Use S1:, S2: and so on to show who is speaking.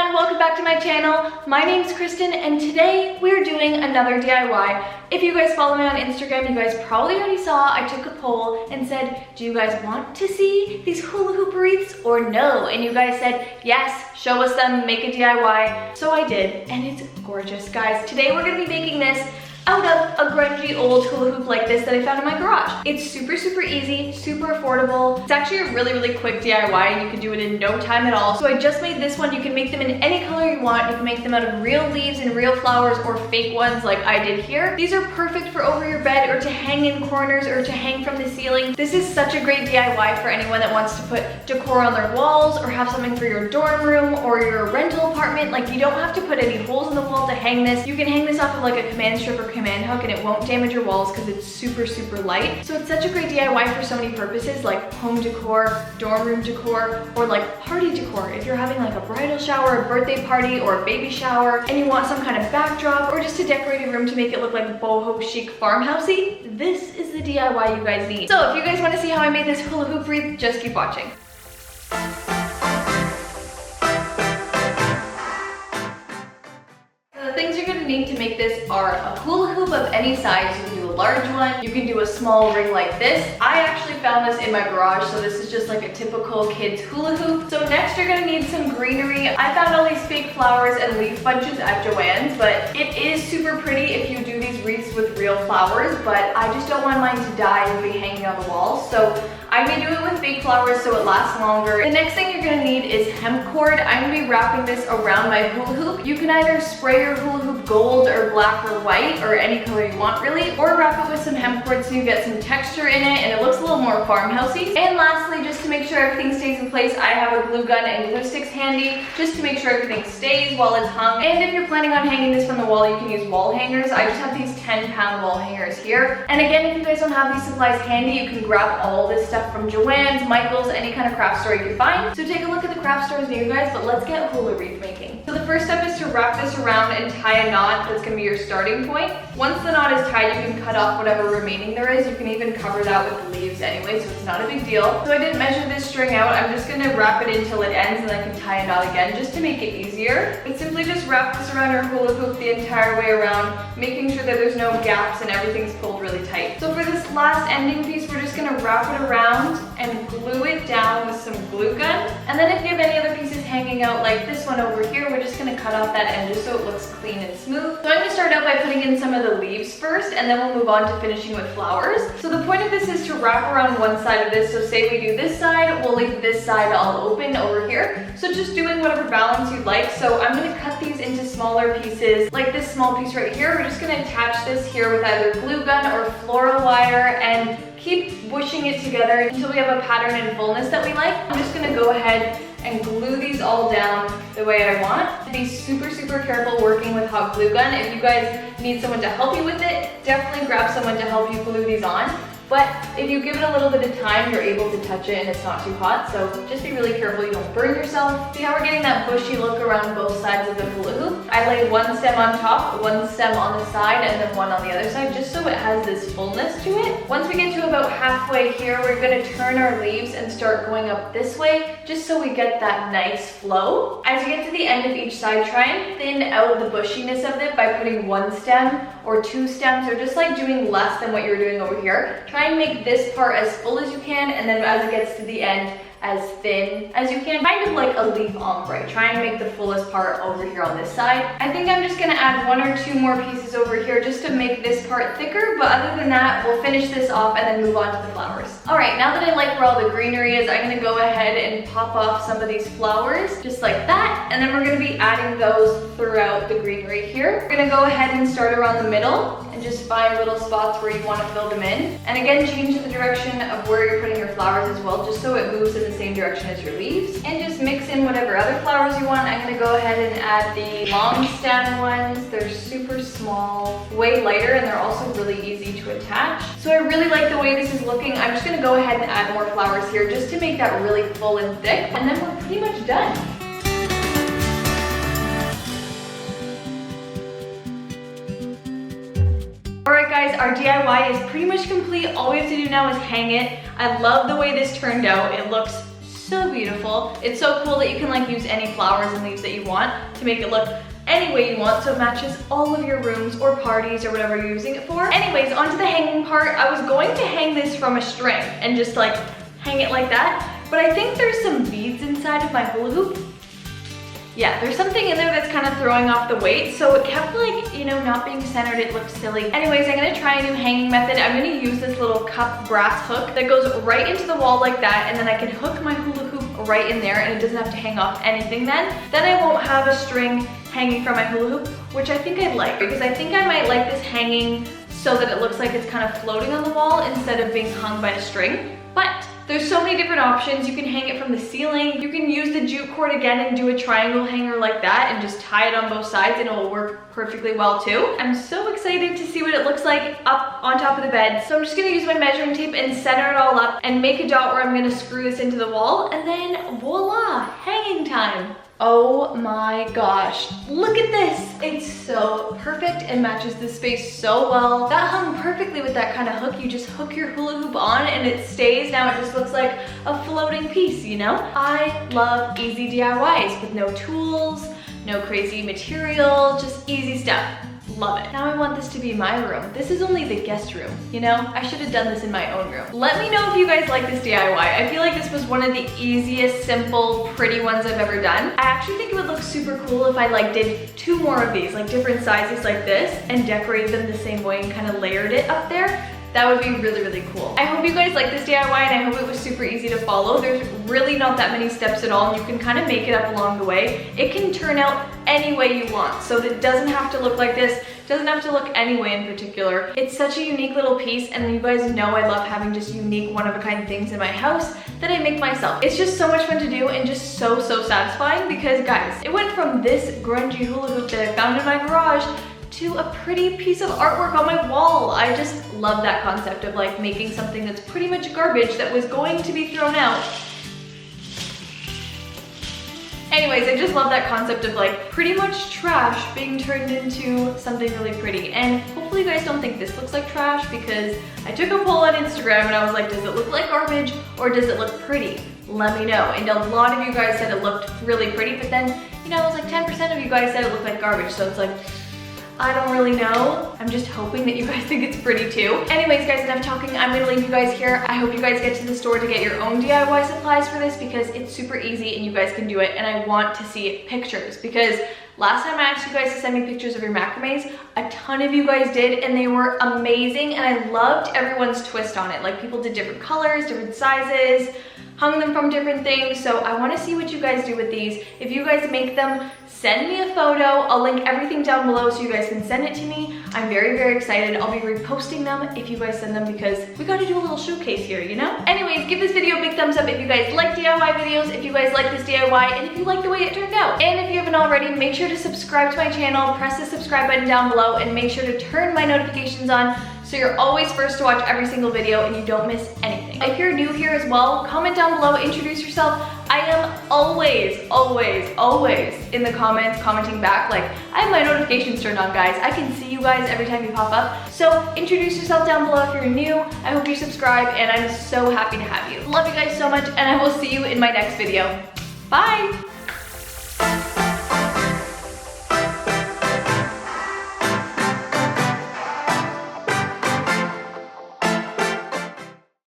S1: everyone, welcome back to my channel. My name's Kristen and today we're doing another DIY. If you guys follow me on Instagram, you guys probably already saw I took a poll and said, do you guys want to see these hula hoop wreaths or no? And you guys said, yes, show us them, make a DIY. So I did, and it's gorgeous, guys. Today we're gonna be making this out of a grungy old hula hoop like this that I found in my garage. It's super easy, super affordable. It's actually a really quick DIY and you can do it in no time at all. So I just made this one. You can make them in any color you want. You can make them out of real leaves and real flowers or fake ones like I did here. These are perfect for over your bed or to hang in corners or to hang from the ceiling. This is such a great DIY for anyone that wants to put decor on their walls or have something for your dorm room or your rental apartment. Like, you don't have to put any holes in the wall to hang this. You can hang this off of like a command strip or command hook and it won't damage your walls because it's super light. So it's such a great DIY for so many purposes, like home decor, dorm room decor, or like party decor. If you're having like a bridal shower, a birthday party, or a baby shower, and you want some kind of backdrop, or just to decorate your room to make it look like boho chic farmhousey, this is the DIY you guys need. So if you guys want to see how I made this hula hoop wreath, just keep watching. Need to make this are a hula hoop of any size. You can do a large one, you can do a small ring like this. I actually found this in my garage, so this is just like a typical kid's hula hoop. So next you're gonna need some greenery. I found all these fake flowers and leaf bunches at Joann's, but it is super pretty if you do these wreaths with real flowers, but I just don't want mine to die and be hanging on the walls. So I'm gonna do it with fake flowers so it lasts longer. The next thing you're gonna need is hemp cord. I'm gonna be wrapping this around my hula hoop. You can either spray your hula hoop gold or black or white or any color you want really, or wrap it with some hemp cord so you get some texture in it and it looks a little more farmhousey. And lastly, just to make sure everything stays in place, I have a glue gun and glue sticks handy just to make sure everything stays while it's hung. And if you're planning on hanging this from the wall, you can use wall hangers. I just have these 10-pound wall hangers here. And again, if you guys don't have these supplies handy, you can grab all this stuff from Joann's, Michael's, any kind of craft store you can find. So take a look at the craft stores near you guys, but let's get hula wreath making. So the first step is to wrap this around and tie a knot. That's gonna be your starting point. Once the knot is tied, you can cut off whatever remaining there is. You can even cover that with leaves anyway, so it's not a big deal. So I didn't measure this string out. I'm just gonna wrap it until it ends and then I can tie a knot again just to make it easier. But simply just wrap this around your hula hoop the entire way around, making sure that there's no gaps and everything's pulled really tight. So for this last ending piece, we're just gonna wrap it around and glue it down with some glue gun. And then if you have any other pieces hanging out like this one over here, we're just gonna cut off that end just so it looks clean and smooth. So I'm gonna start out by putting in some of the leaves first, and then we'll move on to finishing with flowers. So the point of this is to wrap around one side of this. So say we do this side, we'll leave this side all open over here. So just doing whatever balance you'd like. So I'm gonna cut these into smaller pieces, like this small piece right here. We're just gonna attach this here with either glue gun or floral wire and keep bushing it together until we have a pattern and fullness that we like. I'm just gonna go ahead and glue these all down the way I want. Be super careful working with hot glue gun. If you guys need someone to help you with it, definitely grab someone to help you glue these on. But if you give it a little bit of time, you're able to touch it and it's not too hot. So just be really careful you don't burn yourself. See how we're getting that bushy look around both sides of the hula hoop? I laid one stem on top, one stem on the side, and then one on the other side, just so it has this fullness to it. Once we get to about halfway here, we're gonna turn our leaves and start going up this way, just so we get that nice flow. As you get to the end of each side, try and thin out the bushiness of it by putting one stem or two stems, or just like doing less than what you're doing over here. Try and make this part as full as you can, and then as it gets to the end, as thin as you can, kind of like a leaf ombre. Try and make the fullest part over here on this side. I think I'm just gonna add one or two more pieces over here just to make this part thicker, but other than that, we'll finish this off and then move on to the flowers. All right, now that I like where all the greenery is, I'm gonna go ahead and pop off some of these flowers, just like that, and then we're gonna be adding those throughout the greenery here. We're gonna go ahead and start around the middle and just find little spots where you wanna fill them in. And again, change the direction of where you're putting your flowers as well, just so it moves in the same direction as your leaves. And just mix in whatever other flowers you want. I'm gonna go ahead and add the long stem ones. They're super small, way lighter, and they're also really easy to attach. So I really like the way this is looking. I'm just gonna go ahead and add more flowers here just to make that really full and thick. And then we're pretty much done. Alright guys, our DIY is pretty much complete. All we have to do now is hang it. I love the way this turned out. It looks so beautiful. It's so cool that you can like use any flowers and leaves that you want to make it look any way you want, so it matches all of your rooms or parties or whatever you're using it for. Anyways, onto the hanging part. I was going to hang this from a string and just like hang it like that, but I think there's some beads inside of my hula hoop. Yeah, there's something in there that's kind of throwing off the weight, so it kept like, you know, not being centered. It looked silly. Anyways, I'm gonna try a new hanging method. I'm gonna use this little cup brass hook that goes right into the wall like that, and then I can hook my hula hoop right in there, and it doesn't have to hang off anything then. Then I won't have a string hanging from my hula hoop, which I think I'd like, because I think I might like this hanging so that it looks like it's kind of floating on the wall instead of being hung by a string. But there's so many different options. You can hang it from the ceiling. You can use the jute cord again and do a triangle hanger like that and just tie it on both sides and it will work perfectly well too. I'm so excited to see what it looks like up on top of the bed. So I'm just gonna use my measuring tape and center it all up and make a dot where I'm gonna screw this into the wall, and then voila, hanging time. Oh my gosh, look at this. It's so perfect and matches the space so well. That hung perfectly with that kind of hook. You just hook your hula hoop on and it stays. Now it just looks like a floating piece, you know? I love easy DIYs with no tools, no crazy material, just easy stuff. Love it. Now I want this to be my room. This is only the guest room, you know? I should have done this in my own room. Let me know if you guys like this DIY. I feel like this was one of the easiest, simple, pretty ones I've ever done. I actually think it would look super cool if I like did 2 more of these, like different sizes like this, and decorated them the same way and kind of layered it up there. That would be really, really cool. I hope you guys like this DIY, and I hope it was super easy to follow. There's really not that many steps at all, and you can kind of make it up along the way. It can turn out any way you want, so it doesn't have to look like this, doesn't have to look any way in particular. It's such a unique little piece, and you guys know I love having just unique, one-of-a-kind things in my house that I make myself. It's just so much fun to do and just so, so satisfying because, guys, it went from this grungy hula hoop that I found in my garage to a pretty piece of artwork on my wall. I just love that concept of like making something that's pretty much garbage that was going to be thrown out. Anyways, I just love that concept of like pretty much trash being turned into something really pretty. And hopefully you guys don't think this looks like trash, because I took a poll on Instagram and I was like, does it look like garbage or does it look pretty? Let me know. And a lot of you guys said it looked really pretty, but then, you know, it was like 10% of you guys said it looked like garbage. So it's like, I don't really know. I'm just hoping that you guys think it's pretty too. Anyways, guys, enough talking. I'm gonna leave you guys here. I hope you guys get to the store to get your own DIY supplies for this, because it's super easy and you guys can do it. And I want to see pictures, because last time I asked you guys to send me pictures of your macrames, a ton of you guys did, and they were amazing. And I loved everyone's twist on it. Like, people did different colors, different sizes, hung them from different things. So I want to see what you guys do with these. If you guys make them, send me a photo. I'll link everything down below so you guys can send it to me. I'm very, very excited. I'll be reposting them if you guys send them, because we got to do a little showcase here, you know? Anyways, give this video a big thumbs up if you guys like DIY videos, if you guys like this DIY, and if you like the way it turned out. And if you haven't already, make sure to subscribe to my channel, press the subscribe button down below, and make sure to turn my notifications on so you're always first to watch every single video and you don't miss anything. If you're new here as well, comment down below, introduce yourself. I am always, always, always in the comments commenting back. Like, I have my notifications turned on, guys. I can see you guys every time you pop up. So introduce yourself down below if you're new. I hope you subscribe, and I'm so happy to have you. Love you guys so much, and I will see you in my next video. Bye!